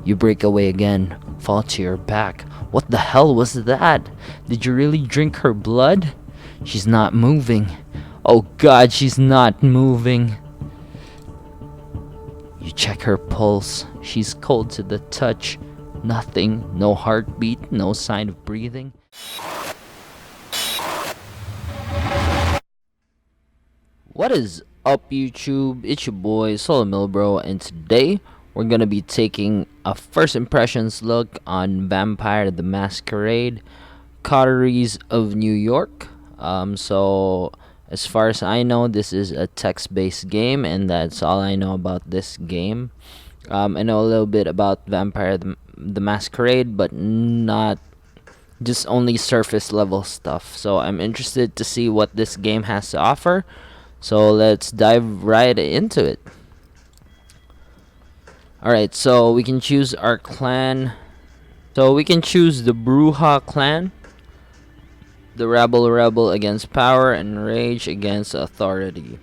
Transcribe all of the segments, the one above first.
You break away again, fall to your back. What the hell was that? Did you really drink her blood? She's not moving. Oh god, she's not moving. You check her pulse. She's cold to the touch. Nothing, no heartbeat, no sign of breathing. What is up, YouTube? It's your boy Solo Milbro, and today we're gonna be taking a first impressions look on Vampire the Masquerade, Coteries of New York. So as far as I know, this is a text-based game, and that's all I know about this game. I know a little bit about Vampire the Masquerade, but not just only surface level stuff. So I'm interested to see what this game has to offer. So let's dive right into it. Alright, so we can choose our clan. So we can choose the Bruja clan. The rebel against power and rage against authority.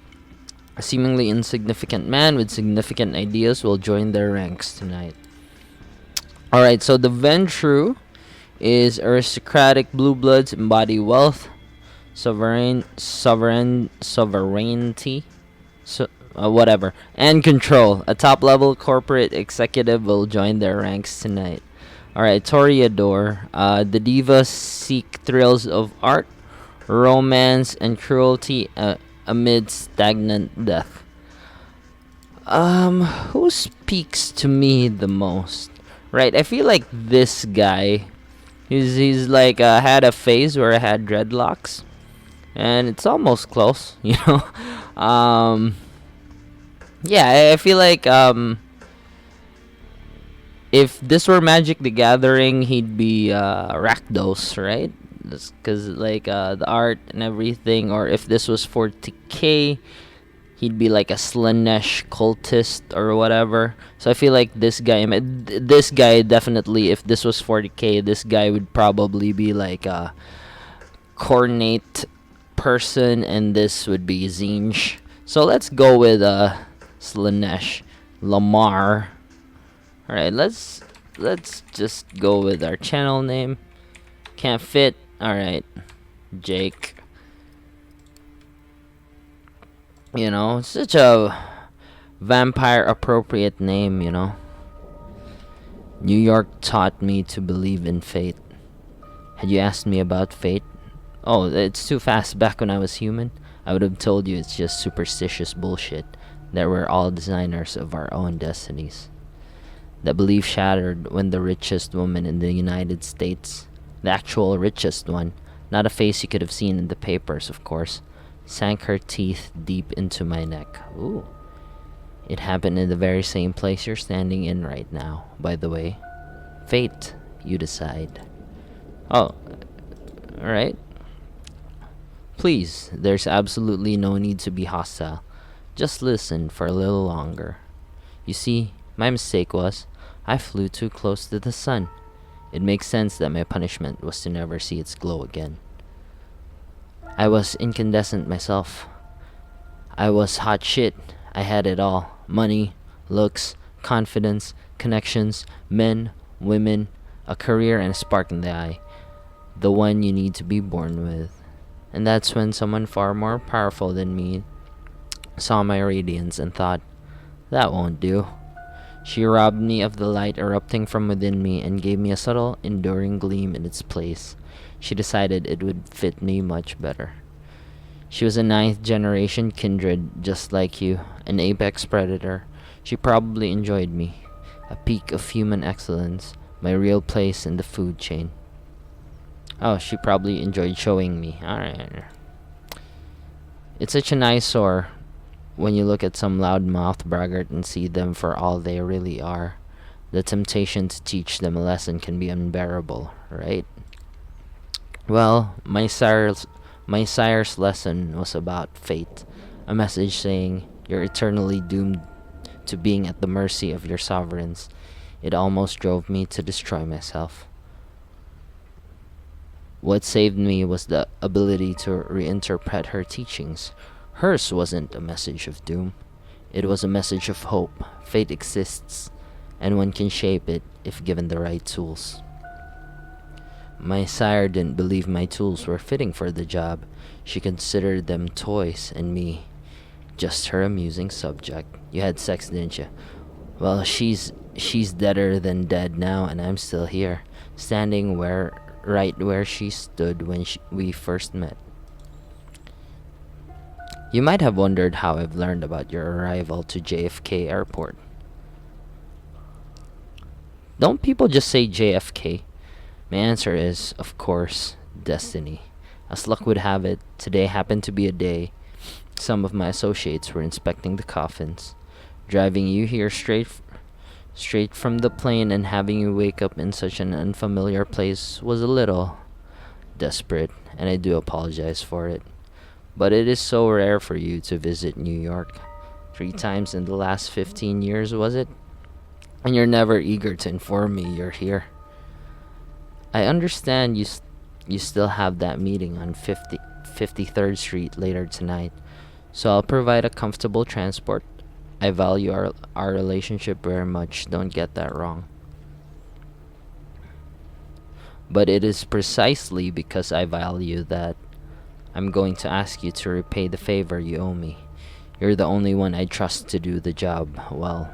A seemingly insignificant man with significant ideas will join their ranks tonight. Alright, so the Ventru is aristocratic blue bloods embody wealth, sovereignty, whatever, and control. A top level corporate executive will join their ranks tonight. Alright, Toreador. The divas seek thrills of art, romance, and cruelty amid stagnant death. Who speaks to me the most? Right, I feel like this guy. He's like had a phase where I had dreadlocks, and it's almost close, you know. Yeah, I feel like if this were Magic the Gathering, he'd be Rakdos, right? Because like the art and everything. Or if this was 40k, he'd be like a Slanesh cultist or whatever. So I feel like this guy definitely, if this was 40k, this guy would probably be like a Cornate person, and this would be Zinj. So let's go with Slanesh Lamar. Alright, let's just go with our channel name. Can't fit. Alright, Jake. You know, such a vampire appropriate name, you know. New York taught me to believe in fate. Had you asked me about fate? Oh, it's too fast. Back when I was human, I would have told you it's just superstitious bullshit, that we're all designers of our own destinies. That belief shattered when the richest woman in the United States, the actual richest one, not a face you could have seen in the papers, of course, sank her teeth deep into my neck. Ooh. It happened in the very same place you're standing in right now, by the way. Fate, you decide. Oh, alright. Please, there's absolutely no need to be hostile. Just listen for a little longer. You see, my mistake was, I flew too close to the sun. It makes sense that my punishment was to never see its glow again. I was incandescent myself. I was hot shit. I had it all. Money, looks, confidence, connections, men, women, a career, and a spark in the eye. The one you need to be born with. And that's when someone far more powerful than me saw my radiance and thought, that won't do. She robbed me of the light erupting from within me and gave me a subtle, enduring gleam in its place. She decided it would fit me much better. She was a ninth generation kindred, just like you, an apex predator. She probably enjoyed me, a peak of human excellence, my real place in the food chain. Oh, she probably enjoyed showing me. Alright. It's such an eyesore when you look at some loudmouth braggart and see them for all they really are. The temptation to teach them a lesson can be unbearable, right? Well, my sire's lesson was about fate. A message saying, you're eternally doomed to being at the mercy of your sovereigns. It almost drove me to destroy myself. What saved me was the ability to reinterpret her teachings. Hers wasn't a message of doom. It was a message of hope. Fate exists. Anyone can shape it if given the right tools. My sire didn't believe my tools were fitting for the job. She considered them toys and me just her amusing subject. You had sex, didn't you? Well, she's deader than dead now, and I'm still here, standing right where she stood when we first met. You might have wondered how I've learned about your arrival to JFK Airport. Don't people just say JFK? My answer is, of course, destiny. As luck would have it, today happened to be a day some of my associates were inspecting the coffins. Driving you here straight from the plane and having you wake up in such an unfamiliar place was a little desperate, and I do apologize for it. But it is so rare for you to visit New York. 3 times in the last 15 years, was it? And you're never eager to inform me you're here. I understand you still have that meeting on 53rd Street later tonight, so I'll provide a comfortable transport. I value our relationship very much, don't get that wrong. But it is precisely because I value that I'm going to ask you to repay the favor you owe me. You're the only one I trust to do the job well,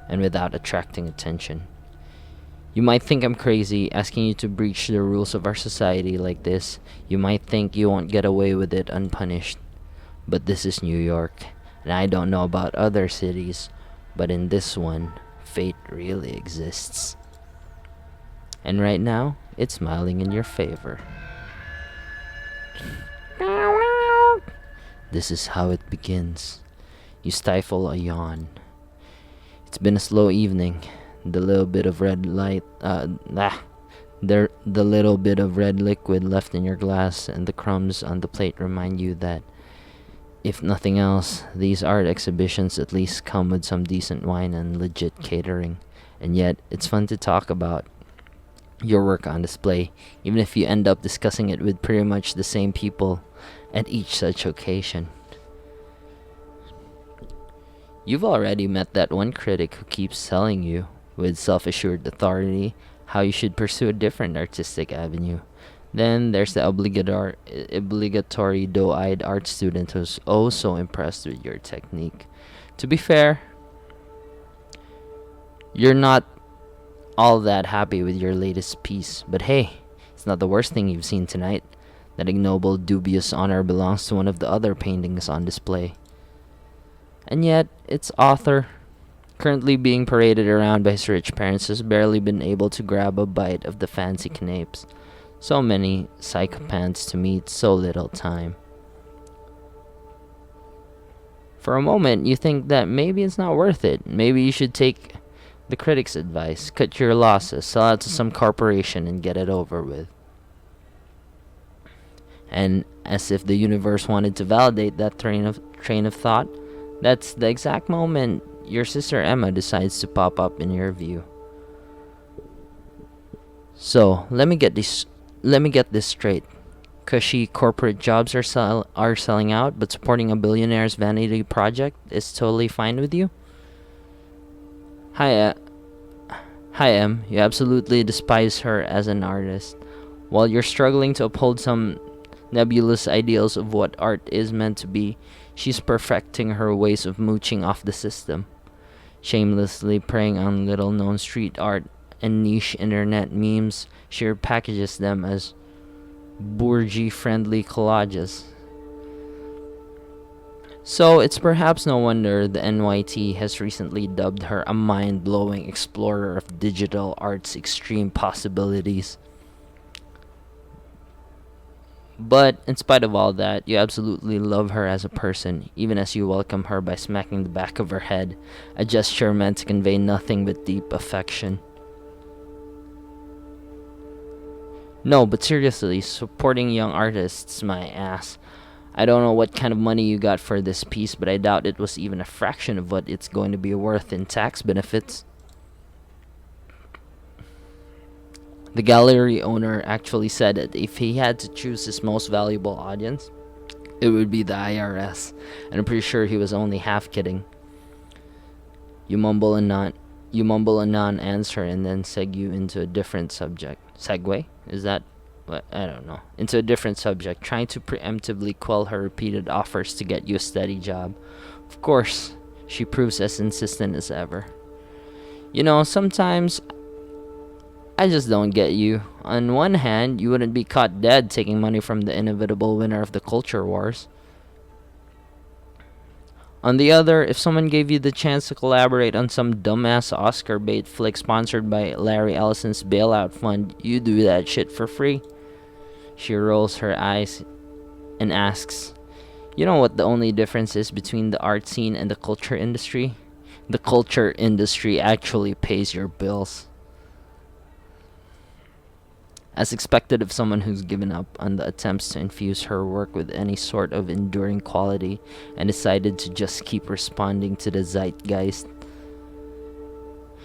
and without attracting attention. You might think I'm crazy asking you to breach the rules of our society like this. You might think you won't get away with it unpunished. But this is New York, and I don't know about other cities, but in this one, fate really exists. And right now, it's smiling in your favor. This is how it begins. You stifle a yawn. It's been a slow evening. The little bit of red liquid left in your glass and the crumbs on the plate remind you that, if nothing else, these art exhibitions at least come with some decent wine and legit catering. And yet, it's fun to talk about your work on display, even if you end up discussing it with pretty much the same people at each such occasion. You've already met that one critic who keeps telling you, with self-assured authority, how you should pursue a different artistic avenue. Then there's the obligatory doe-eyed art student who's oh so impressed with your technique. To be fair, you're not all that happy with your latest piece, but hey, it's not the worst thing you've seen tonight. That ignoble, dubious honor belongs to one of the other paintings on display. And yet, its author, currently being paraded around by his rich parents, has barely been able to grab a bite of the fancy canapes. So many psychopaths to meet, so little time. For a moment, you think that maybe it's not worth it. Maybe you should take the critic's advice, cut your losses, sell out to some corporation, and get it over with. And as if the universe wanted to validate that train of thought, that's the exact moment your sister Emma decides to pop up in your view. So, let me get this straight. Cushy corporate jobs are selling out, but supporting a billionaire's vanity project is totally fine with you? Hi, Em. You absolutely despise her as an artist. While you're struggling to uphold some nebulous ideals of what art is meant to be, she's perfecting her ways of mooching off the system, shamelessly preying on little-known street art and niche internet memes. She packages them as bourgeois-friendly collages. So it's perhaps no wonder the NYT has recently dubbed her a mind-blowing explorer of digital art's extreme possibilities. But in spite of all that, you absolutely love her as a person, even as you welcome her by smacking the back of her head, a gesture meant to convey nothing but deep affection. No, but seriously, supporting young artists, my ass. I don't know what kind of money you got for this piece, but I doubt it was even a fraction of what it's going to be worth in tax benefits. The gallery owner actually said that if he had to choose his most valuable audience, it would be the IRS, and I'm pretty sure he was only half kidding. You mumble and You mumble a non-answer and then segue into a different subject. Segue? Is that what? I don't know. Into a different subject, trying to preemptively quell her repeated offers to get you a steady job. Of course, she proves as insistent as ever. You know, sometimes I just don't get you. On one hand, you wouldn't be caught dead taking money from the inevitable winner of the culture wars. On the other, if someone gave you the chance to collaborate on some dumbass Oscar bait flick sponsored by Larry Ellison's bailout fund, you do that shit for free. She rolls her eyes and asks, "You know what the only difference is between the art scene and the culture industry? The culture industry actually pays your bills." As expected of someone who's given up on the attempts to infuse her work with any sort of enduring quality and decided to just keep responding to the zeitgeist,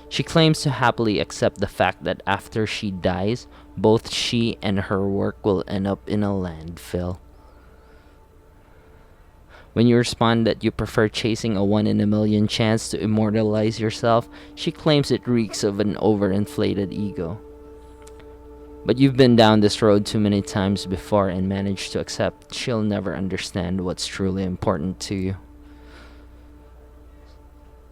she claims to happily accept the fact that after she dies, both she and her work will end up in a landfill. When you respond that you prefer chasing a 1 in a million chance to immortalize yourself, she claims it reeks of an overinflated ego. But you've been down this road too many times before and managed to accept she'll never understand what's truly important to you.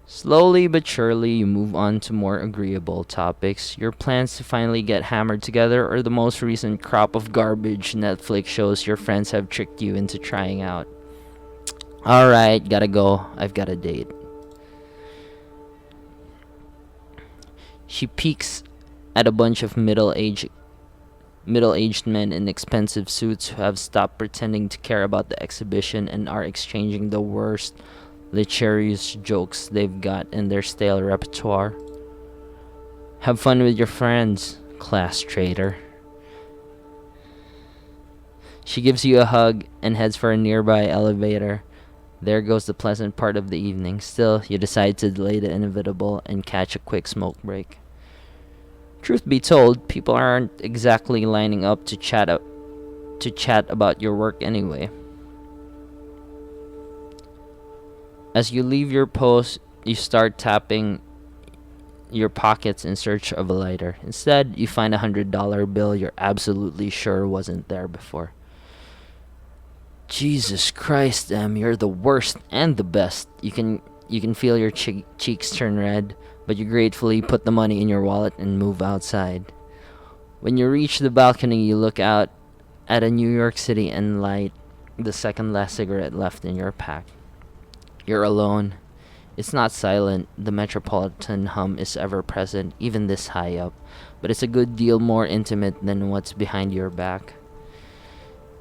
Slowly but surely, you move on to more agreeable topics. Your plans to finally get hammered together, or the most recent crop of garbage Netflix shows your friends have tricked you into trying out. Alright, gotta go. I've got a date. She peeks at a bunch of middle-aged men in expensive suits who have stopped pretending to care about the exhibition and are exchanging the worst lecherous jokes they've got in their stale repertoire. Have fun with your friends, class traitor. She gives you a hug and heads for a nearby elevator. There goes the pleasant part of the evening. Still, you decide to delay the inevitable and catch a quick smoke break. Truth be told, people aren't exactly lining up to chat about your work anyway. As you leave your post, you start tapping your pockets in search of a lighter. Instead, you find a $100 bill you're absolutely sure wasn't there before. Jesus Christ, Em, you're the worst and the best. You can feel your cheeks turn red, but you gratefully put the money in your wallet and move outside. When you reach the balcony, you look out at a New York City and light the second last cigarette left in your pack. You're alone. It's not silent. The metropolitan hum is ever present, even this high up, but it's a good deal more intimate than what's behind your back.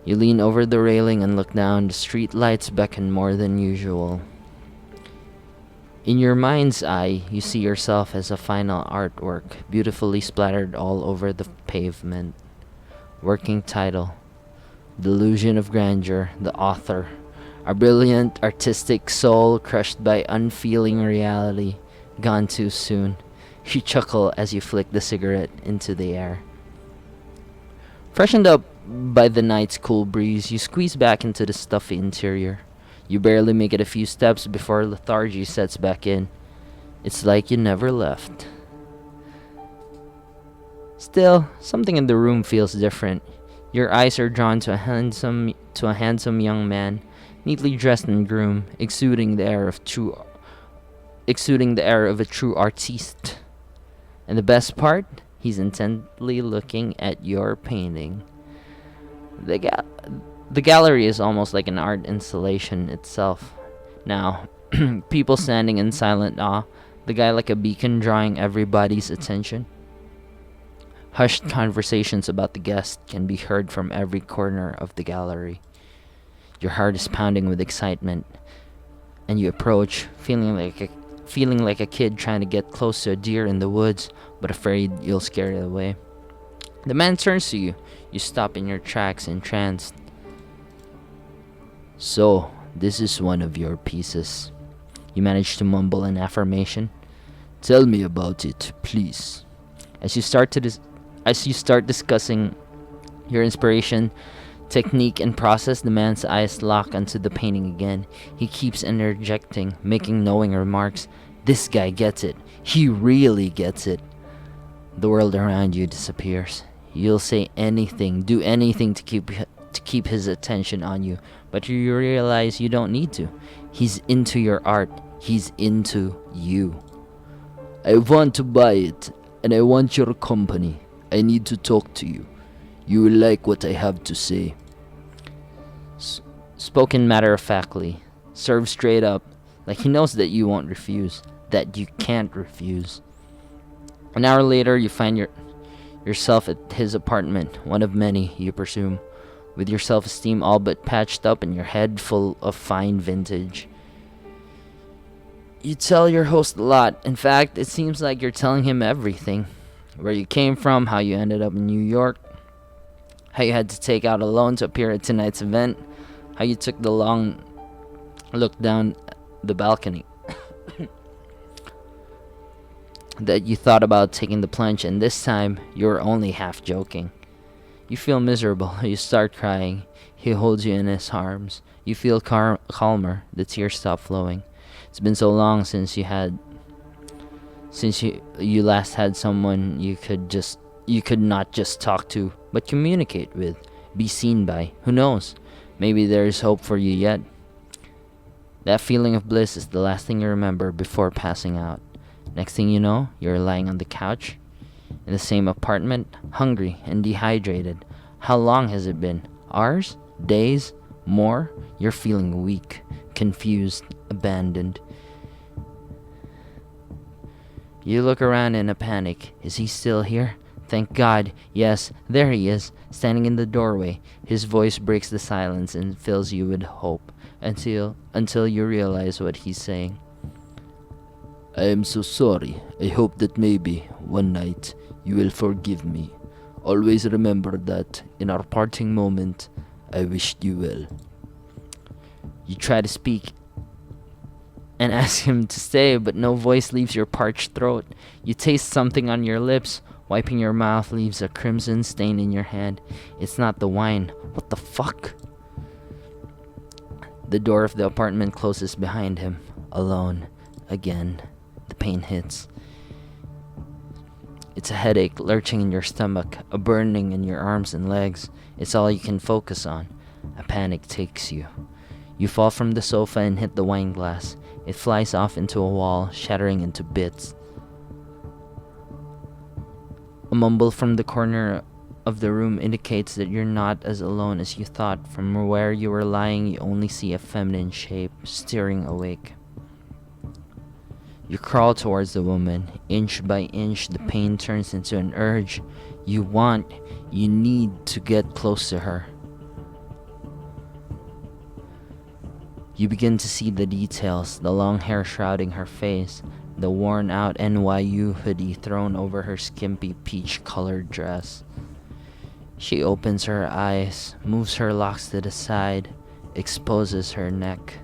You lean over the railing and look down. The street lights beckon more than usual. In your mind's eye, you see yourself as a final artwork, beautifully splattered all over the pavement. Working title: Delusion of Grandeur, the author. A brilliant artistic soul crushed by unfeeling reality, gone too soon. You chuckle as you flick the cigarette into the air. Freshened up by the night's cool breeze, you squeeze back into the stuffy interior. You barely make it a few steps before lethargy sets back in. It's like you never left. Still, something in the room feels different. Your eyes are drawn to a handsome young man, neatly dressed and groomed, exuding the air of a true artiste. And the best part, he's intently looking at your painting. The gallery is almost like an art installation itself. Now, people standing in silent awe, the guy like a beacon drawing everybody's attention. Hushed conversations about the guest can be heard from every corner of the gallery. Your heart is pounding with excitement, and you approach, feeling like a kid trying to get close to a deer in the woods, but afraid you'll scare it away. The man turns to you. You stop in your tracks, entranced. "So, this is one of your pieces." You manage to mumble an affirmation. "Tell me about it, please." As you start discussing your inspiration, technique, and process, the man's eyes lock onto the painting again. He keeps interjecting, making knowing remarks. This guy gets it. He really gets it. The world around you disappears. You'll say anything, do anything to keep his attention on you, but you realize you don't need to. He's into your art. He's into you. I want to buy it, and I want your company. I need to talk to you. You will like what I have to say. Spoken matter-of-factly, served straight up, like he knows that you won't refuse, that you can't refuse. An hour later, you find yourself at his apartment, one of many, you presume, with your self-esteem all but patched up and your head full of fine vintage. You tell your host a lot. In fact, it seems like you're telling him everything. Where you came from, how you ended up in New York, how you had to take out a loan to appear at tonight's event, how you took the long look down the balcony, that you thought about taking the plunge, and this time you were only half joking. You feel miserable. You start crying. He holds you in his arms. You feel calmer. The tears stop flowing. It's been so long since you last had someone you could not just talk to, but communicate with, be seen by. Who knows? Maybe there is hope for you yet. That feeling of bliss is the last thing you remember before passing out. Next thing you know, you're lying on the couch in the same apartment, hungry and dehydrated. How long has it been? Hours? Days? More? You're feeling weak, confused, abandoned. You look around in a panic. Is he still here? Thank God. Yes, there he is, standing in the doorway. His voice breaks the silence and fills you with hope until you realize what he's saying. I am so sorry. I hope that maybe one night you will forgive me. Always remember that in our parting moment, I wished you well. You try to speak and ask him to stay, but no voice leaves your parched throat. You taste something on your lips. Wiping your mouth leaves a crimson stain in your hand. It's not the wine. What the fuck? The door of the apartment closes behind him. Alone. Again. The pain hits. It's a headache lurching in your stomach, a burning in your arms and legs. It's all you can focus on. A panic takes you. You fall from the sofa and hit the wine glass. It flies off into a wall, shattering into bits. A mumble from the corner of the room indicates that you're not as alone as you thought. From where you were lying, you only see a feminine shape, stirring awake. You crawl towards the woman. Inch by inch, the pain turns into an urge. You need to get close to her. You begin to see the details, the long hair shrouding her face, the worn-out NYU hoodie thrown over her skimpy peach-colored dress. She opens her eyes, moves her locks to the side, exposes her neck.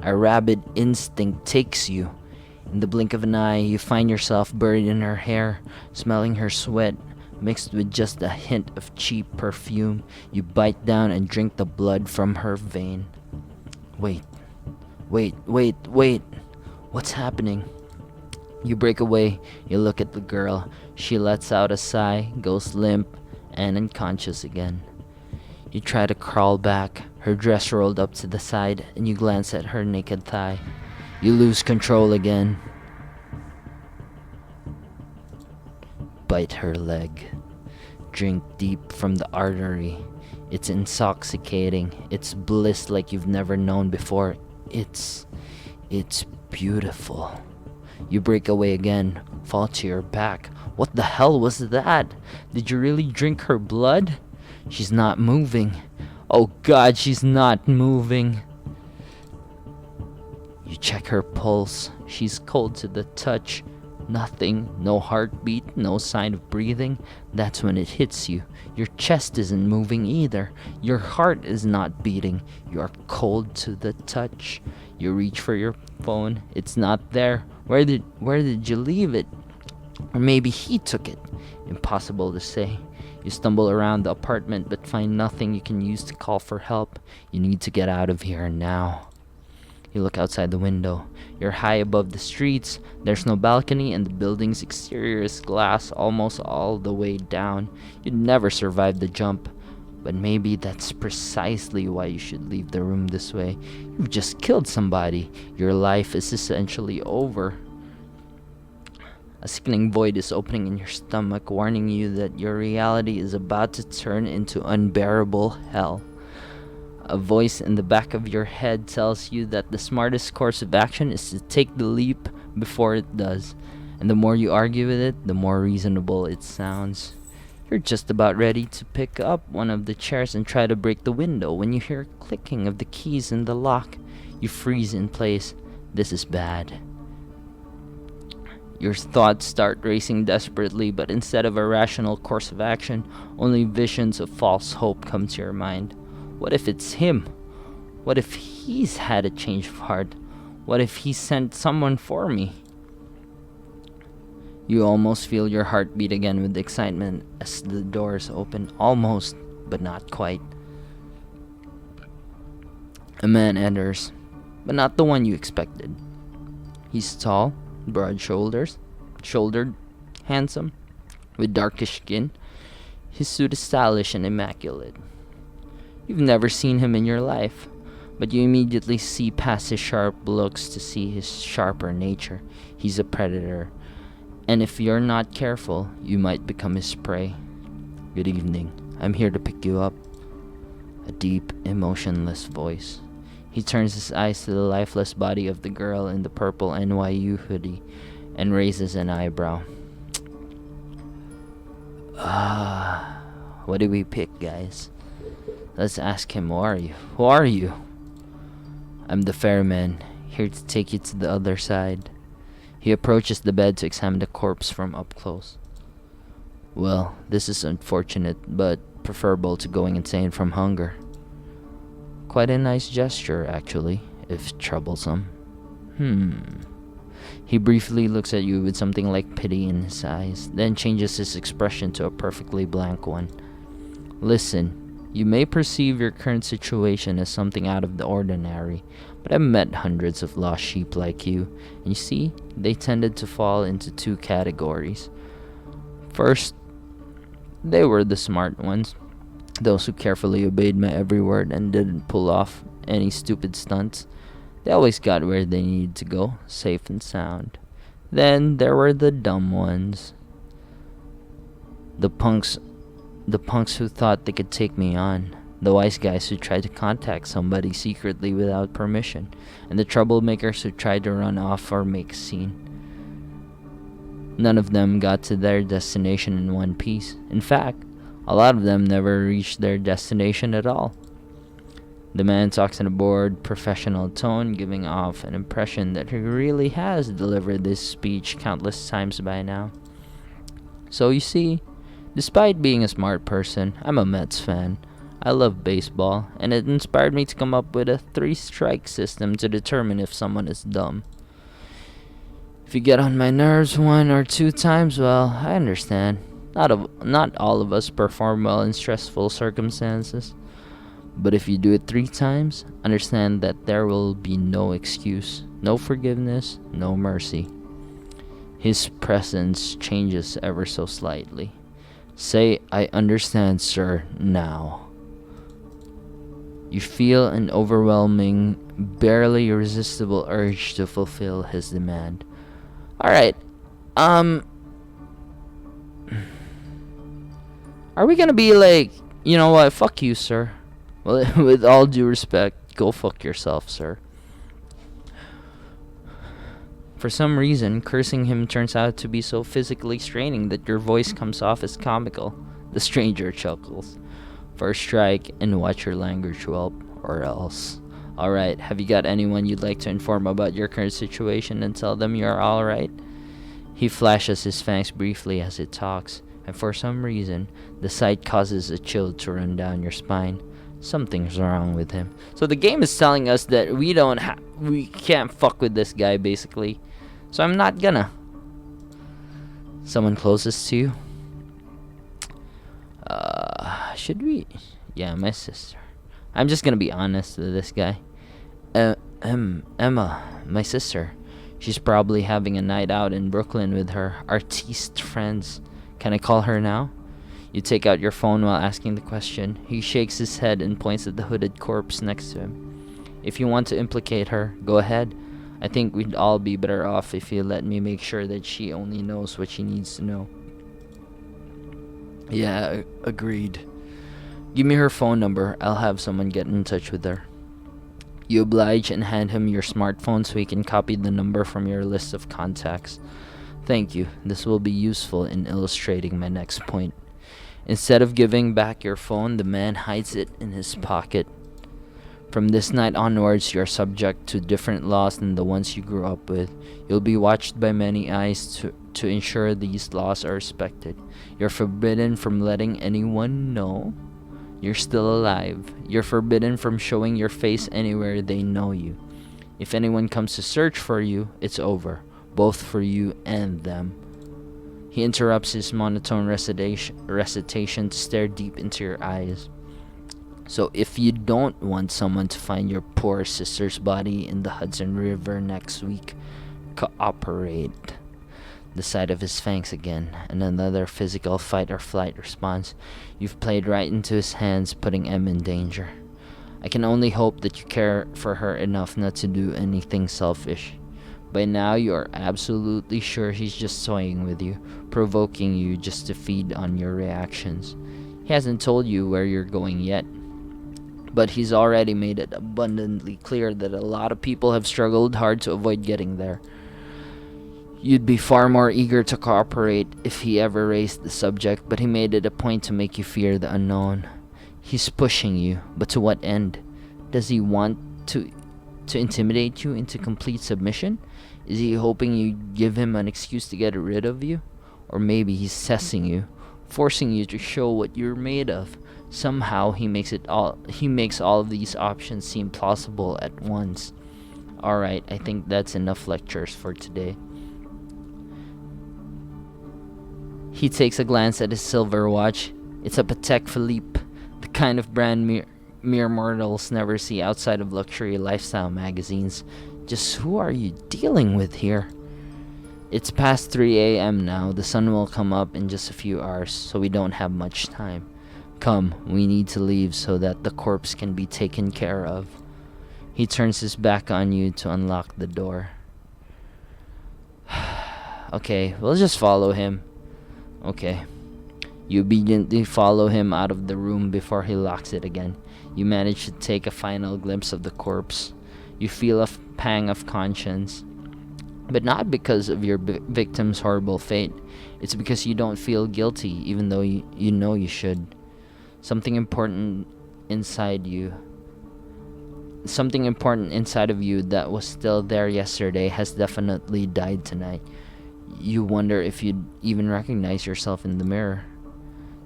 A rabid instinct takes you. In the blink of an eye, you find yourself buried in her hair, smelling her sweat, mixed with just a hint of cheap perfume. You bite down and drink the blood from her vein. Wait. What's happening? You break away. You look at the girl. She lets out a sigh, goes limp, and unconscious again. You try to crawl back, her dress rolled up to the side, and you glance at her naked thigh. You lose control again. Bite her leg. Drink deep from the artery. It's intoxicating. It's bliss like you've never known before. It's beautiful. You break away again, fall to your back. What the hell was that? Did you really drink her blood? She's not moving. Oh God, she's not moving. You check her pulse. She's cold to the touch. Nothing, no heartbeat, no sign of breathing. That's when it hits you. Your chest isn't moving either. Your heart is not beating. You're cold to the touch. You reach for your phone. It's not there. Where did you leave it? Or maybe he took it. Impossible to say. You stumble around the apartment but find nothing you can use to call for help. You need to get out of here now. You look outside the window. You're high above the streets. There's no balcony, and the building's exterior is glass almost all the way down. You'd never survive the jump. But maybe that's precisely why you should leave the room this way. You've just killed somebody. Your life is essentially over. A sickening void is opening in your stomach, warning you that your reality is about to turn into unbearable hell. A voice in the back of your head tells you that the smartest course of action is to take the leap before it does. And the more you argue with it, the more reasonable it sounds. You're just about ready to pick up one of the chairs and try to break the window when you hear a clicking of the keys in the lock. You freeze in place. This is bad. Your thoughts start racing desperately, but instead of a rational course of action, only visions of false hope come to your mind. What if it's him? What if he's had a change of heart? What if he sent someone for me? You almost feel your heart beat again with excitement as the doors open, almost, but not quite. A man enters, but not the one you expected. He's tall, broad-shouldered, handsome, with darkish skin. His suit is stylish and immaculate. You've never seen him in your life, but you immediately see past his sharp looks to see his sharper nature. He's a predator, and if you're not careful, you might become his prey. Good evening. I'm here to pick you up. A deep, emotionless voice. He turns his eyes to the lifeless body of the girl in the purple NYU hoodie and raises an eyebrow. What do we pick, guys? Let's ask him, who are you? Who are you? I'm the ferryman, here to take you to the other side. He approaches the bed to examine the corpse from up close. Well, this is unfortunate, but preferable to going insane from hunger. Quite a nice gesture, actually, if troublesome. He briefly looks at you with something like pity in his eyes, then changes his expression to a perfectly blank one. Listen, you may perceive your current situation as something out of the ordinary, but I've met hundreds of lost sheep like you, and you see, they tended to fall into two categories. First, they were the smart ones, those who carefully obeyed my every word and didn't pull off any stupid stunts. They always got where they needed to go, safe and sound. Then there were the dumb ones. The punks who thought they could take me on. The wise guys who tried to contact somebody secretly without permission. And the troublemakers who tried to run off or make a scene. None of them got to their destination in one piece. In fact, a lot of them never reached their destination at all. The man talks in a bored, professional tone, giving off an impression that he really has delivered this speech countless times by now. So you see, despite being a smart person, I'm a Mets fan. I love baseball, and it inspired me to come up with a 3-strike system to determine if someone is dumb. If you get on my nerves 1 or 2 times, well, I understand. Not all of us perform well in stressful circumstances. But if you do it 3 times, understand that there will be no excuse, no forgiveness, no mercy. His presence changes ever so slightly. Say, I understand, sir, now. You feel an overwhelming, barely irresistible urge to fulfill his demand. Alright, are we gonna be like, you know what, fuck you, sir? Well, with all due respect, go fuck yourself, sir. For some reason, cursing him turns out to be so physically straining that your voice comes off as comical. The stranger chuckles. First strike and watch your language, whelp, or else. Alright, have you got anyone you'd like to inform about your current situation and tell them you're alright? He flashes his fangs briefly as he talks, and for some reason, the sight causes a chill to run down your spine. Something's wrong with him. So the game is telling us that we can't fuck with this guy, basically. So I'm not gonna. Someone closest to you? Should we? Yeah, my sister. I'm just gonna be honest with this guy. Emma, my sister. She's probably having a night out in Brooklyn with her artiste friends. Can I call her now? You take out your phone while asking the question. He shakes his head and points at the hooded corpse next to him. If you want to implicate her, go ahead. I think we'd all be better off if you let me make sure that she only knows what she needs to know. Yeah, agreed. Give me her phone number. I'll have someone get in touch with her. You oblige and hand him your smartphone so he can copy the number from your list of contacts. Thank you. This will be useful in illustrating my next point. Instead of giving back your phone, the man hides it in his pocket. From this night onwards, you are subject to different laws than the ones you grew up with. You'll be watched by many eyes to ensure these laws are respected. You're forbidden from letting anyone know you're still alive. You're forbidden from showing your face anywhere they know you. If anyone comes to search for you, it's over, both for you and them. He interrupts his monotone recitation to stare deep into your eyes. So if you don't want someone to find your poor sister's body in the Hudson River next week, cooperate. The sight of his fangs again, and another physical fight or flight response. You've played right into his hands, putting Em in danger. I can only hope that you care for her enough not to do anything selfish. By now you are absolutely sure he's just toying with you, provoking you just to feed on your reactions. He hasn't told you where you're going yet, but he's already made it abundantly clear that a lot of people have struggled hard to avoid getting there. You'd be far more eager to cooperate if he ever raised the subject, but he made it a point to make you fear the unknown. He's pushing you, but to what end? Does he want to intimidate you into complete submission? Is he hoping you give him an excuse to get rid of you? Or maybe he's testing you, forcing you to show what you're made of. Somehow he makes all of these options seem plausible at once. Alright, I think that's enough lectures for today. He takes a glance at his silver watch. It's a Patek Philippe, the kind of brand mere mortals never see outside of luxury lifestyle magazines. Just who are you dealing with here? It's past 3 a.m. now. The sun will come up in just a few hours, so we don't have much time. Come, we need to leave so that the corpse can be taken care of. He turns his back on you to unlock the door. Okay, we'll just follow him. Okay. You obediently follow him out of the room before he locks it again. You manage to take a final glimpse of the corpse. You feel a pang of conscience. But not because of your victim's horrible fate. It's because you don't feel guilty, even though you know you should. Something important inside of you that was still there yesterday has definitely died tonight. You wonder if you'd even recognize yourself in the mirror.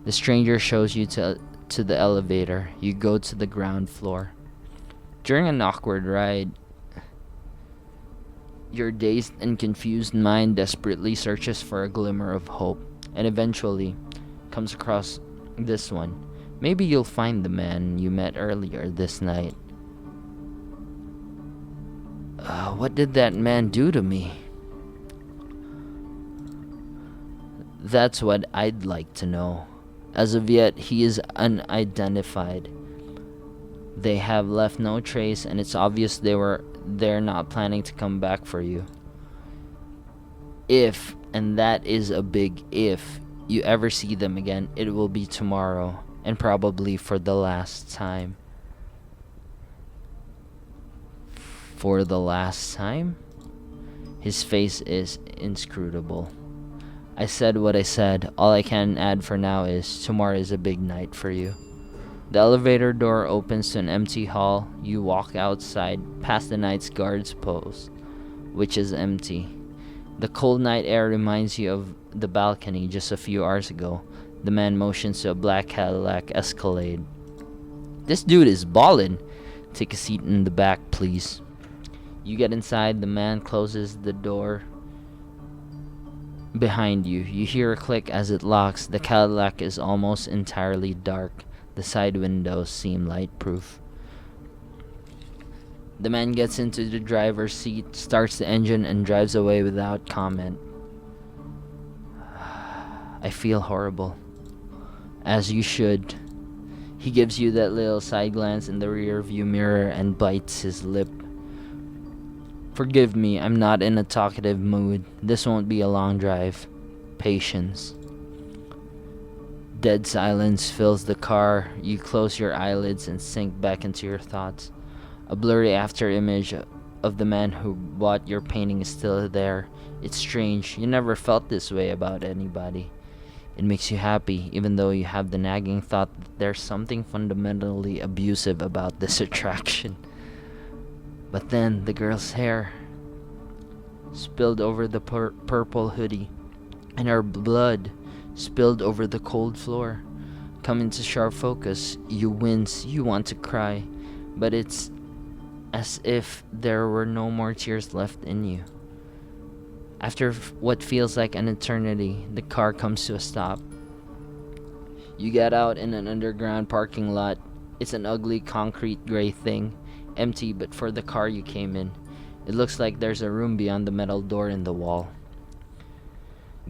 The stranger shows you to the elevator. You go to the ground floor. During an awkward ride, your dazed and confused mind desperately searches for a glimmer of hope, and eventually comes across this one. Maybe you'll find the man you met earlier this night. What did that man do to me? That's what I'd like to know. As of yet, he is unidentified. They have left no trace, and it's obvious they're not planning to come back for you. If, and that is a big if, you ever see them again, it will be tomorrow, and probably for the last time. For the last time? His face is inscrutable. I said what I said. All I can add for now is tomorrow is a big night for you. The elevator door opens to an empty hall. You walk outside, past the night's guard's post, which is empty. The cold night air reminds you of the balcony just a few hours ago. The man motions to a black Cadillac Escalade. This dude is ballin'. Take a seat in the back, please. You get inside. The man closes the door behind you. You hear a click as it locks. The Cadillac is almost entirely dark. The side windows seem light-proof. The man gets into the driver's seat, starts the engine, and drives away without comment. I feel horrible. As you should. He gives you that little side glance in the rear view mirror and bites his lip. Forgive me, I'm not in a talkative mood. This won't be a long drive. Patience. Dead silence fills the car. You close your eyelids and sink back into your thoughts. A blurry after image of the man who bought your painting is still there. It's strange. You never felt this way about anybody. It makes you happy, even though you have the nagging thought that there's something fundamentally abusive about this attraction. But then the girl's hair spilled over the purple hoodie, and her blood spilled over the cold floor. Come into sharp focus. You wince. You want to cry, but it's as if there were no more tears left in you. After what feels like an eternity, the car comes to a stop. You get out in an underground parking lot. It's an ugly concrete gray thing, empty but for the car you came in. It looks like there's a room beyond the metal door in the wall.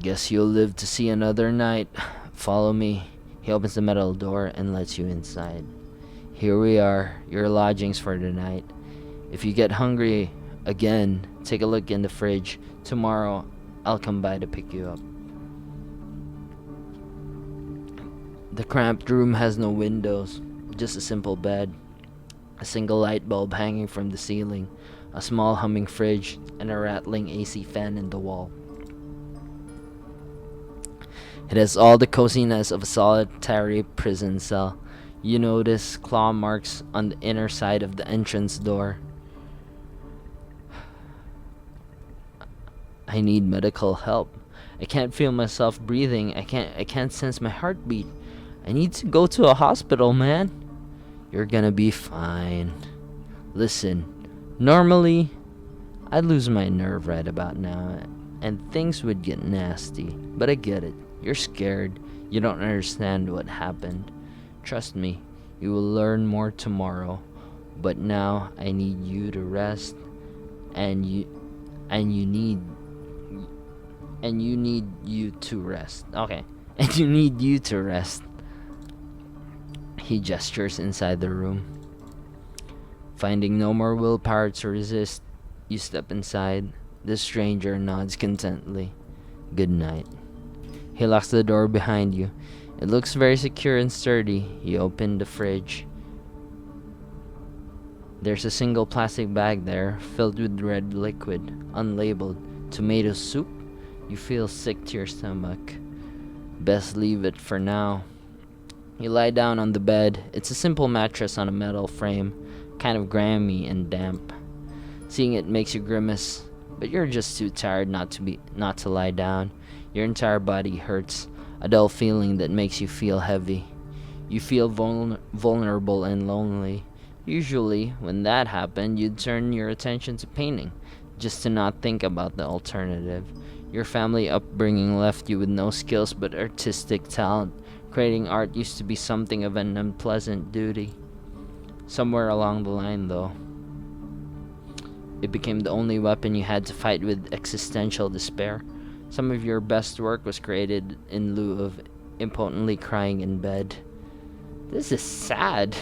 Guess you'll live to see another night. Follow me. He opens the metal door and lets you inside. Here we are, your lodgings for the night. If you get hungry again, take a look in the fridge. Tomorrow, I'll come by to pick you up. The cramped room has no windows, just a simple bed, a single light bulb hanging from the ceiling, a small humming fridge, and a rattling AC fan in the wall. It has all the coziness of a solitary prison cell. You notice claw marks on the inner side of the entrance door. I need medical help. I can't feel myself breathing. I can't sense my heartbeat. I need to go to a hospital, man. You're gonna be fine. Listen, normally I'd lose my nerve right about now and things would get nasty, but I get it. You're scared. You don't understand what happened. Trust me, you will learn more tomorrow. But now I need you to rest, and you need you to rest. Okay. And you need you to rest. He gestures inside the room. Finding no more willpower to resist, you step inside. The stranger nods contentedly. Good night. He locks the door behind you. It looks very secure and sturdy. You open the fridge. There's a single plastic bag there, filled with red liquid, unlabeled. Tomato soup? You feel sick to your stomach. Best leave it for now. You lie down on the bed. It's a simple mattress on a metal frame, kind of grimy and damp. Seeing it makes you grimace, but you're just too tired not to lie down. Your entire body hurts, a dull feeling that makes you feel heavy. You feel vulnerable and lonely. Usually, when that happened, you'd turn your attention to painting, just to not think about the alternative. Your family upbringing left you with no skills but artistic talent. Creating art used to be something of an unpleasant duty. Somewhere along the line, though, it became the only weapon you had to fight with existential despair. Some of your best work was created in lieu of impotently crying in bed. This is sad.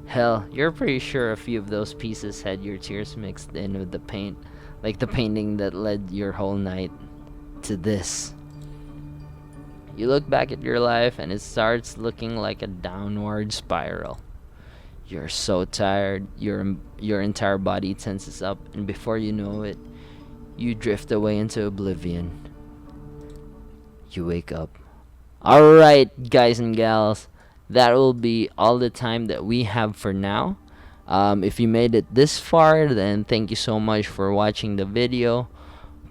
Hell, you're pretty sure a few of those pieces had your tears mixed in with the paint, like the painting that led your whole night to this. You look back at your life and it starts looking like a downward spiral. You're so tired, your entire body tenses up, and before you know it, you drift away into oblivion. You wake up. Alright, guys and gals, that will be all the time that we have for now. If you made it this far, then thank you so much for watching the video.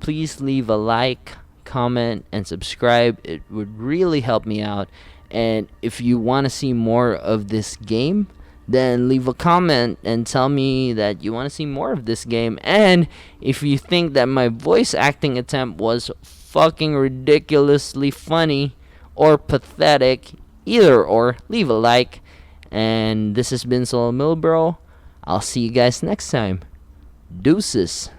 Please leave a like, comment, and subscribe. It would really help me out. And if you want to see more of this game, then leave a comment and tell me that you want to see more of this game. And if you think that my voice acting attempt was fucking ridiculously funny or pathetic, either or, leave a like. And this has been Solo Milbro. I'll see you guys next time. Deuces.